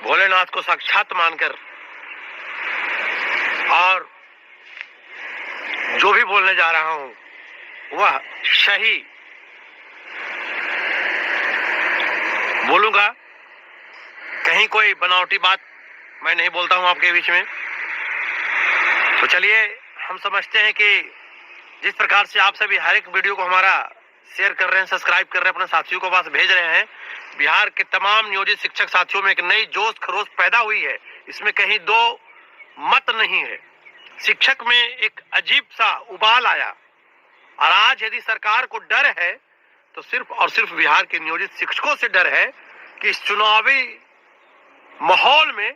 भोलेनाथ को साक्षात मानकर और जो भी बोलने जा रहा हूं वह सही बोलूंगा। कहीं कोई बनावटी बात मैं नहीं बोलता हूं आपके बीच में। तो चलिए, हम समझते हैं कि जिस प्रकार से आप सभी हर एक वीडियो को हमारा शेयर कर रहे हैं, सब्सक्राइब कर रहे हैं, अपने साथियों को पास भेज रहे हैं, बिहार के तमाम नियोजित शिक्षक साथियों में एक नई जोश खरोश पैदा हुई है। इसमें कहीं दो मत नहीं है। शिक्षक में एक अजीब सा उबाल आया और आज यदि सरकार को डर है तो सिर्फ और सिर्फ बिहार के नियोजित शिक्षकों से डर है कि इस चुनावी माहौल में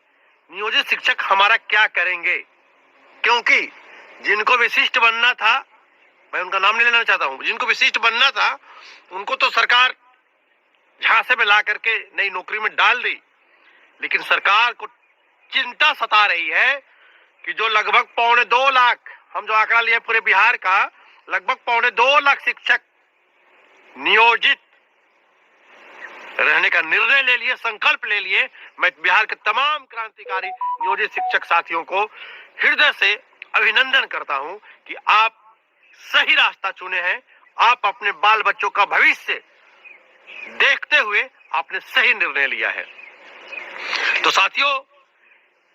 नियोजित शिक्षक हमारा क्या करेंगे। क्योंकि जिनको विशिष्ट बनना था, मैं उनका नाम नहीं लेना चाहता हूं, जिनको विशिष्ट बनना था उनको तो सरकार झांसे में ला करके नई नौकरी में डाल दी। लेकिन सरकार को चिंता सता रही है कि जो लगभग 2.25 लाख, हम जो आंकड़ा लिए पूरे बिहार का, लगभग 2.25 लाख शिक्षक नियोजित रहने का निर्णय ले लिए, संकल्प ले लिए। मैं बिहार के तमाम क्रांतिकारी नियोजित शिक्षक साथियों को हृदय से अभिनंदन करता हूं कि आप सही रास्ता चुने हैं। आप अपने बाल बच्चों का भविष्य देखते हुए आपने सही निर्णय लिया है। तो साथियों,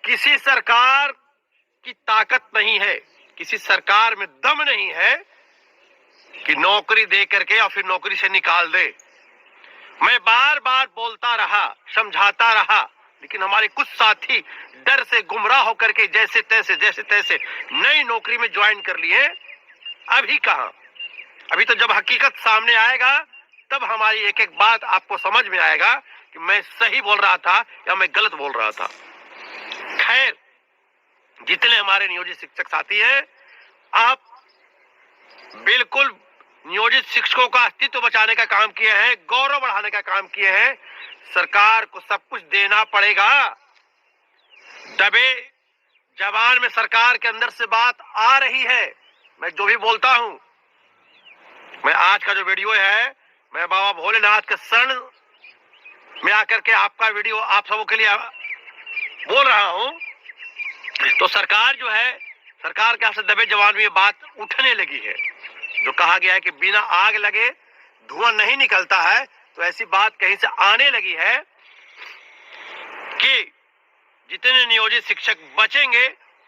किसी सरकार की ताकत नहीं है, किसी सरकार में दम नहीं है कि नौकरी दे करके या फिर नौकरी से निकाल दे। मैं बार बार बोलता रहा, समझाता रहा, लेकिन हमारे कुछ साथी डर से गुमराह होकर के जैसे तैसे नई नौकरी में ज्वाइन कर लिए। अभी कहां, अभी तो जब हकीकत सामने आएगा तब हमारी एक एक बात आपको समझ में आएगा कि मैं सही बोल रहा था या मैं गलत बोल रहा था। खैर, जितने हमारे नियोजित शिक्षक साथी हैं, आप बिल्कुल नियोजित शिक्षकों का अस्तित्व बचाने का काम किए हैं, गौरव बढ़ाने का काम किए हैं। सरकार को सब कुछ देना पड़ेगा। दबे जबान में सरकार के अंदर से बात आ रही है। मैं जो भी बोलता हूं, मैं आज का जो वीडियो है, मैं बाबा भोलेनाथ के शरण में आकर के आपका वीडियो आप सबों के लिए बोल रहा हूं। तो सरकार जो है, सरकार के से दबे जवान में ये बात उठने लगी है। जो कहा गया है कि बिना आग लगे धुआं नहीं निकलता है, तो ऐसी बात कहीं से आने लगी है कि जितने नियोजित शिक्षक बचेंगे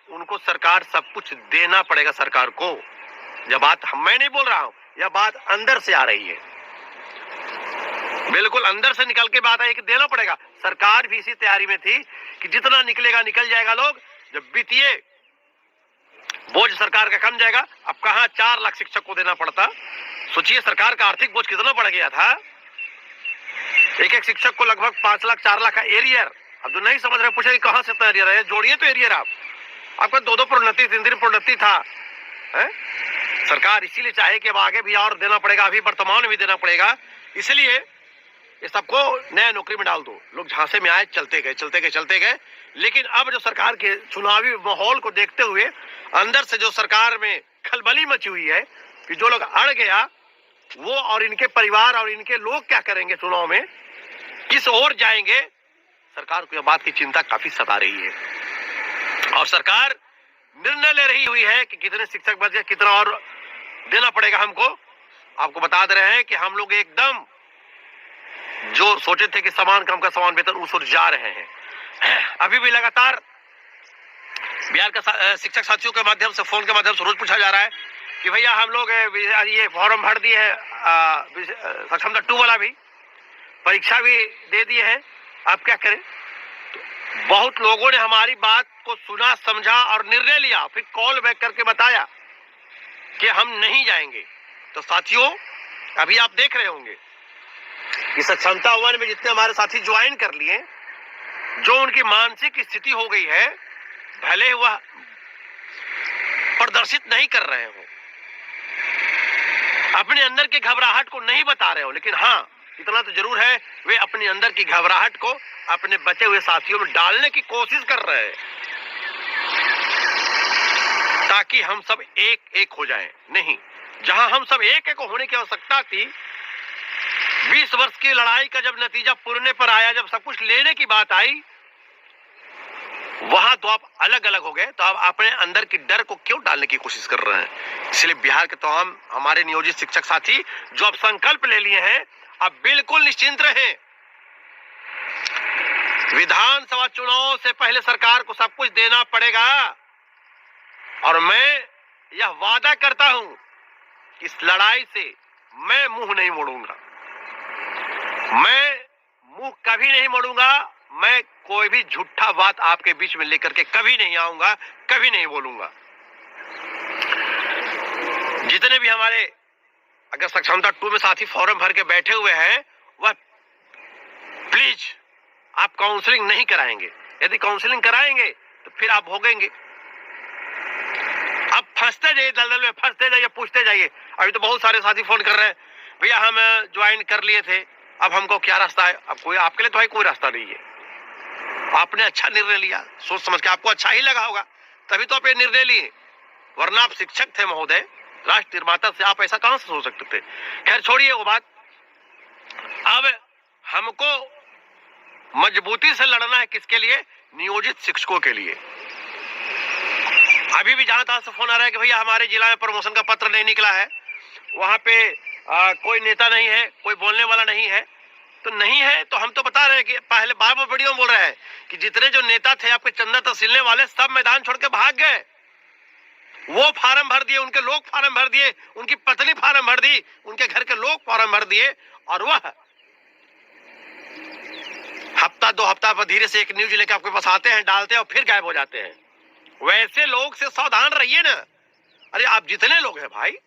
उनको सरकार सब कुछ देना पड़ेगा। सरकार को यह बात मैं नहीं बोल रहा हूं, यह बात अंदर से आ रही है, बिल्कुल अंदर से निकल के बात आई कि देना पड़ेगा। सरकार भी इसी तैयारी में थी कि जितना निकलेगा निकल जाएगा। लोग जब वित्तीय बोझ सरकार का कम जाएगा, अब कहां 4 लाख शिक्षक को देना पड़ता। सोचिए सरकार का आर्थिक बोझ कितना बढ़ गया था। एक एक शिक्षक को लगभग 5 लाख 4 लाख का एरियर। अब जो नहीं समझ रहे पूछे कहां से इतना एरियर है, जोड़िए तो एरियर आपका 2-2 प्रोन्नति 3-3 प्रोन्नति था है? सरकार इसीलिए चाहे कि अब आगे भी और देना पड़ेगा, अभी वर्तमान में भी देना पड़ेगा, इसलिए ये सबको नया नौकरी में डाल दो। लोग झांसे में आए, चलते गए। लेकिन अब जो सरकार के चुनावी माहौल को देखते हुए अंदर से जो सरकार में खलबली मची हुई है कि जो लोग अड़ गया वो और इनके परिवार और इनके लोग क्या करेंगे, चुनाव में किस ओर जाएंगे, सरकार को यह बात की चिंता काफी सता रही है। और सरकार निर्णय ले रही हुई है कि कितने शिक्षक बच गए, कितना और देना पड़ेगा हमको। आपको बता दे रहे हैं कि हम लोग एकदम जो सोचे थे कि समान काम का समान वेतन उस ओर जा रहे हैं। अभी भी लगातार बिहार का शिक्षक साथियों के माध्यम से, फोन के माध्यम से रोज पूछा जा रहा है कि भैया हम लोग ये फॉर्म भर दिए है, सक्षमता 2 वाला भी, परीक्षा भी दे दिए है, आप क्या करें। तो बहुत लोगों ने हमारी बात को सुना, समझा और निर्णय लिया, फिर कॉल बैक करके बताया कि हम नहीं जाएंगे। तो साथियों, अभी आप देख रहे होंगे कि सक्षमता 1 में जितने हमारे साथी ज्वाइन कर लिए, जो उनकी मानसिक स्थिति हो गई है, भले वह प्रदर्शित नहीं कर रहे हो, अपने अंदर की घबराहट को नहीं बता रहे हो, लेकिन हाँ इतना तो जरूर है, वे अपने अंदर की घबराहट को अपने बचे हुए साथियों में डालने की कोशिश कर रहे हैं ताकि हम सब एक एक हो जाएं। नहीं, जहां हम सब एक एक होने की आवश्यकता थी, 20 वर्ष की लड़ाई का जब नतीजा पुरने पर आया, जब सब कुछ लेने की बात आई, वहां तो आप अलग अलग हो गए, तो आप अपने अंदर की डर को क्यों डालने की कोशिश कर रहे हैं? इसलिए बिहार के तमाम हमारे नियोजित शिक्षक साथी जो अब संकल्प ले लिए हैं, अब बिल्कुल निश्चिंत रहें। विधानसभा चुनाव से पहले सरकार को सब कुछ देना पड़ेगा और मैं यह वादा करता हूं, इस लड़ाई से मैं मुंह नहीं मोड़ूंगा, मैं मुंह कभी नहीं मोड़ूंगा। मैं कोई भी झूठा बात आपके बीच में लेकर के कभी नहीं आऊंगा, कभी नहीं बोलूंगा। जितने भी हमारे अगर सक्षमता 2 में साथी फॉर्म भर के बैठे हुए हैं, वह प्लीज आप काउंसलिंग नहीं कराएंगे। यदि काउंसलिंग कराएंगे तो फिर आप भोगेंगे। अब फंसते जाइए, दलदल में फंसते जाइए, पूछते जाइए। अभी तो बहुत सारे साथी फोन कर रहे हैं, भैया हम ज्वाइन कर लिए थे, अब हमको क्या रास्ता है? अब कोई आपके लिए तो भाई कोई रास्ता नहीं है। आपने अच्छा निर्णय लिया, सोच समझ के, आपको अच्छा ही लगा होगा, तभी तो आप ये निर्णय लिए, वरना आप शिक्षक थे महोदय, राष्ट्र निर्माता से आप ऐसा कहां से सोच सकते थे? खैर छोड़िए वो बात। अब हमको मजबूती से लड़ना है, किसके लिए? नियोजित शिक्षकों के लिए। अभी भी जहां तहां से फोन आ रहा है कि भैया हमारे जिला में प्रमोशन का पत्र नहीं निकला है, वहां पे कोई नेता नहीं है, कोई बोलने वाला नहीं है। तो नहीं है तो हम तो बता रहे हैं कि पहले बार बार वीडियो में बोल रहे हैं कि जितने जो नेता थे आपके चंदा तहसीलने वाले, सब मैदान छोड़ के भाग गए। वो फार्म भर दिए, उनके लोग फार्म भर दिए, उनकी पत्नी फार्म भर दी, उनके घर के लोग फार्म भर दिए, और वह हफ्ता 2 हफ्ता पर धीरे से एक न्यूज लेकर आपके पास आते हैं, डालते हैं और फिर गायब हो जाते हैं। वैसे लोग से सावधान रहिए ना। अरे आप जितने लोग हैं भाई,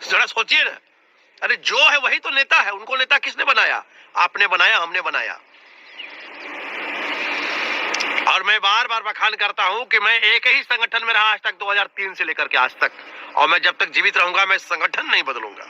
जरा सोचिए ना। अरे जो है वही तो नेता है, उनको नेता किसने बनाया? आपने बनाया, हमने बनाया। और मैं बार बार बखान करता हूं कि मैं एक ही संगठन में रहा आज तक, 2003 से लेकर के आज तक, और मैं जब तक जीवित रहूंगा मैं संगठन नहीं बदलूंगा।